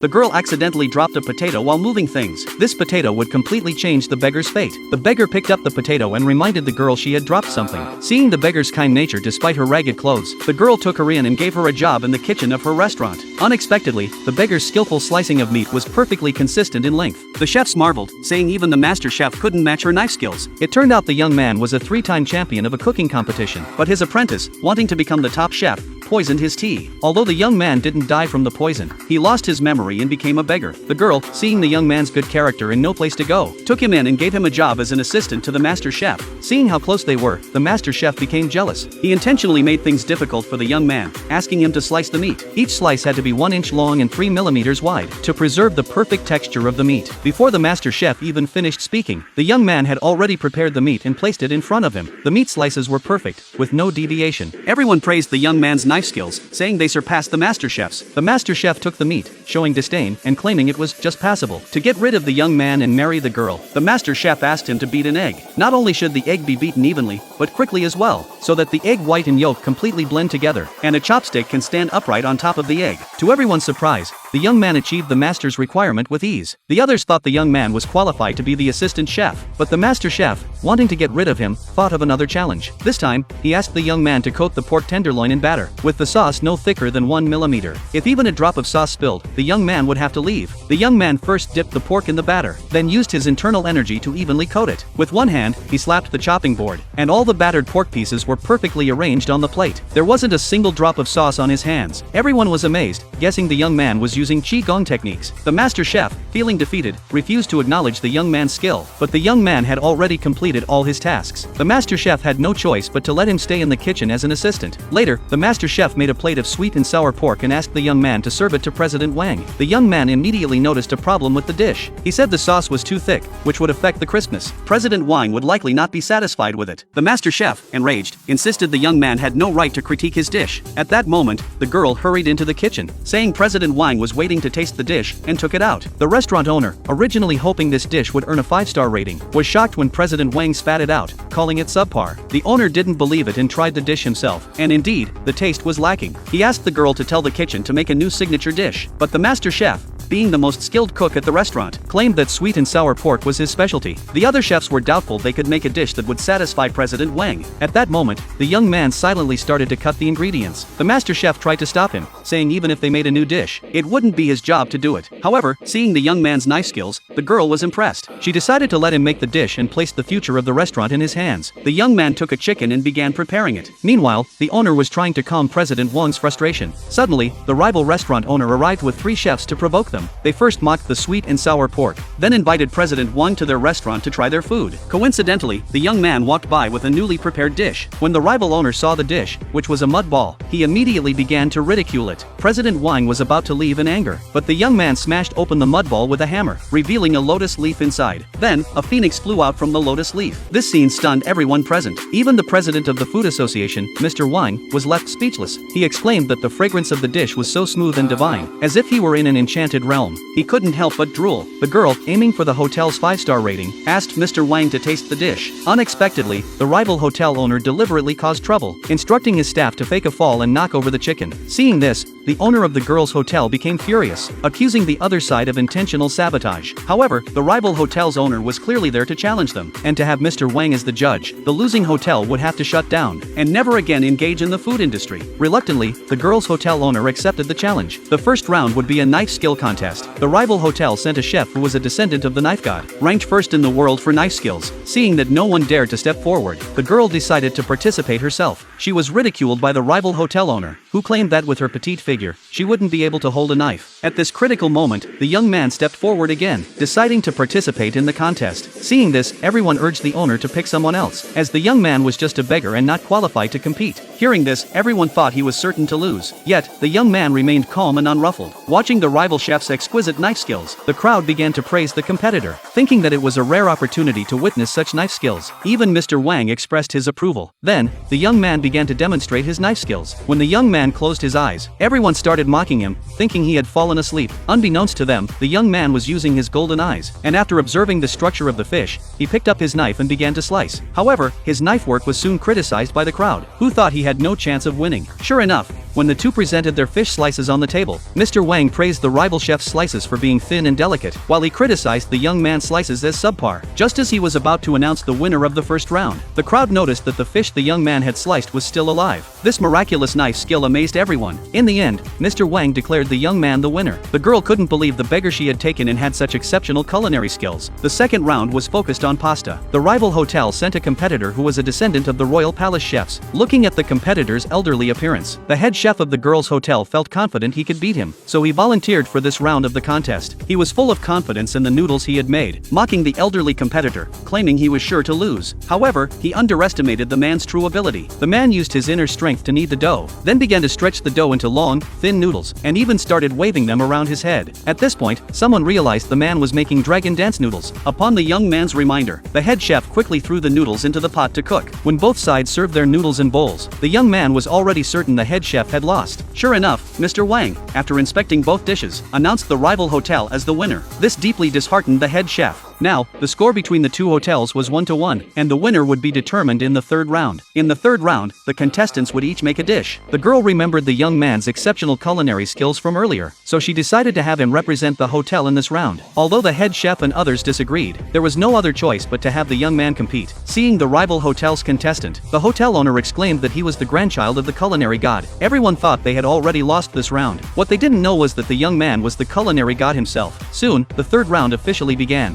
The girl accidentally dropped a potato while moving things. This potato would completely change the beggar's fate. The beggar picked up the potato and reminded the girl she had dropped something. Seeing the beggar's kind nature despite her ragged clothes, the girl took her in and gave her a job in the kitchen of her restaurant. Unexpectedly, the beggar's skillful slicing of meat was perfectly consistent in length. The chefs marveled, saying even the master chef couldn't match her knife skills. It turned out the young man was a 3-time champion of a cooking competition, but his apprentice, wanting to become the top chef, poisoned his tea. Although the young man didn't die from the poison, he lost his memory and became a beggar. The girl, seeing the young man's good character and no place to go, took him in and gave him a job as an assistant to the master chef. Seeing how close they were, the master chef became jealous. He intentionally made things difficult for the young man, asking him to slice the meat. Each slice had to be 1 inch long and 3 millimeters wide, to preserve the perfect texture of the meat. Before the master chef even finished speaking, the young man had already prepared the meat and placed it in front of him. The meat slices were perfect, with no deviation. Everyone praised the young man's knife skills, saying they surpassed the master chef's. The master chef took the meat, showing disdain and claiming it was just passable. To get rid of the young man and marry the girl, the master chef asked him to beat an egg. Not only should the egg be beaten evenly, but quickly as well, so that the egg white and yolk completely blend together, and a chopstick can stand upright on top of the egg. To everyone's surprise, the young man achieved the master's requirement with ease. The others thought the young man was qualified to be the assistant chef, but the master chef, wanting to get rid of him, thought of another challenge. This time, he asked the young man to coat the pork tenderloin in batter, with the sauce no thicker than 1 millimeter. If even a drop of sauce spilled, the young man would have to leave. The young man first dipped the pork in the batter, then used his internal energy to evenly coat it. With one hand, he slapped the chopping board, and all the battered pork pieces were perfectly arranged on the plate. There wasn't a single drop of sauce on his hands. Everyone was amazed, guessing the young man was using Qigong techniques. The master chef, feeling defeated, refused to acknowledge the young man's skill, but the young man had already completed all his tasks. The master chef had no choice but to let him stay in the kitchen as an assistant. Later, the master chef made a plate of sweet and sour pork and asked the young man to serve it to President Wang. The young man immediately noticed a problem with the dish. He said the sauce was too thick, which would affect the crispness. President Wang would likely not be satisfied with it. The master chef, enraged, insisted the young man had no right to critique his dish. At that moment, the girl hurried into the kitchen, saying President Wang was waiting to taste the dish, and took it out. The restaurant owner, originally hoping this dish would earn a 5-star rating, was shocked when President Wang spat it out, calling it subpar. The owner didn't believe it and tried the dish himself, and indeed, the taste was lacking. He asked the girl to tell the kitchen to make a new signature dish, but the master chef, being the most skilled cook at the restaurant, claimed that sweet and sour pork was his specialty. The other chefs were doubtful they could make a dish that would satisfy President Wang. At that moment, the young man silently started to cut the ingredients. The master chef tried to stop him, saying even if they made a new dish, it wouldn't be his job to do it. However, seeing the young man's knife skills, the girl was impressed. She decided to let him make the dish and placed the future of the restaurant in his hands. The young man took a chicken and began preparing it. Meanwhile, the owner was trying to calm President Wang's frustration. Suddenly, the rival restaurant owner arrived with 3 chefs to provoke them. They first mocked the sweet and sour pork, then invited President Wang to their restaurant to try their food. Coincidentally, the young man walked by with a newly prepared dish. When the rival owner saw the dish, which was a mud ball, he immediately began to ridicule it. President Wang was about to leave in anger, but the young man smashed open the mud ball with a hammer, revealing a lotus leaf inside. Then, a phoenix flew out from the lotus leaf. This scene stunned everyone present. Even the president of the Food Association, Mr. Wang, was left speechless. He exclaimed that the fragrance of the dish was so smooth and divine, as if he were in an enchanted realm. He couldn't help but drool. The girl, aiming for the hotel's 5-star rating, asked Mr. Wang to taste the dish. Unexpectedly, the rival hotel owner deliberately caused trouble, instructing his staff to fake a fall and knock over the chicken. Seeing this, the owner of the girl's hotel became furious, accusing the other side of intentional sabotage. However, the rival hotel's owner was clearly there to challenge them, and to have Mr. Wang as the judge, the losing hotel would have to shut down, and never again engage in the food industry. Reluctantly, the girl's hotel owner accepted the challenge. The first round would be a knife skill contest. The rival hotel sent a chef who was a descendant of the knife god, ranked first in the world for knife skills. Seeing that no one dared to step forward, the girl decided to participate herself. She was ridiculed by the rival hotel owner, who claimed that with her petite figure, she wouldn't be able to hold a knife. At this critical moment, the young man stepped forward again, deciding to participate in the contest. Seeing this, everyone urged the owner to pick someone else, as the young man was just a beggar and not qualified to compete. Hearing this, everyone thought he was certain to lose. Yet, the young man remained calm and unruffled. Watching the rival chef's exquisite knife skills, the crowd began to praise the competitor, thinking that it was a rare opportunity to witness such knife skills. Even Mr. Wang expressed his approval. Then, the young man began to demonstrate his knife skills. When the young man closed his eyes, everyone started mocking him, thinking he had fallen asleep. Unbeknownst to them, the young man was using his golden eyes, and after observing the structure of the fish, he picked up his knife and began to slice. However, his knife work was soon criticized by the crowd, who thought he had no chance of winning. Sure enough, When the two presented their fish slices on the table, Mr. Wang praised the rival chef's slices for being thin and delicate, while he criticized the young man's slices as subpar. Just as he was about to announce the winner of the first round, the crowd noticed that the fish the young man had sliced was still alive. This miraculous knife skill amazed everyone. In the end, Mr. Wang declared the young man the winner. The girl couldn't believe the beggar she had taken in had such exceptional culinary skills. The second round was focused on pasta. The rival hotel sent a competitor who was a descendant of the royal palace chefs. Looking at the competitor's elderly appearance, the head chef of the girls' hotel felt confident he could beat him, so he volunteered for this round of the contest. He was full of confidence in the noodles he had made, mocking the elderly competitor, claiming he was sure to lose. However, he underestimated the man's true ability. The man used his inner strength to knead the dough, then began to stretch the dough into long, thin noodles, and even started waving them around his head. At this point, someone realized the man was making dragon dance noodles. Upon the young man's reminder, the head chef quickly threw the noodles into the pot to cook. When both sides served their noodles in bowls, the young man was already certain the head chef had lost. Sure enough, Mr. Wang, after inspecting both dishes, announced the rival hotel as the winner. This deeply disheartened the head chef. Now, the score between the two hotels was 1-1, and the winner would be determined in the third round. In the third round, the contestants would each make a dish. The girl remembered the young man's exceptional culinary skills from earlier, so she decided to have him represent the hotel in this round. Although the head chef and others disagreed, there was no other choice but to have the young man compete. Seeing the rival hotel's contestant, the hotel owner exclaimed that he was the grandchild of the culinary god. Everyone thought they had already lost this round. What they didn't know was that the young man was the culinary god himself. Soon, the third round officially began.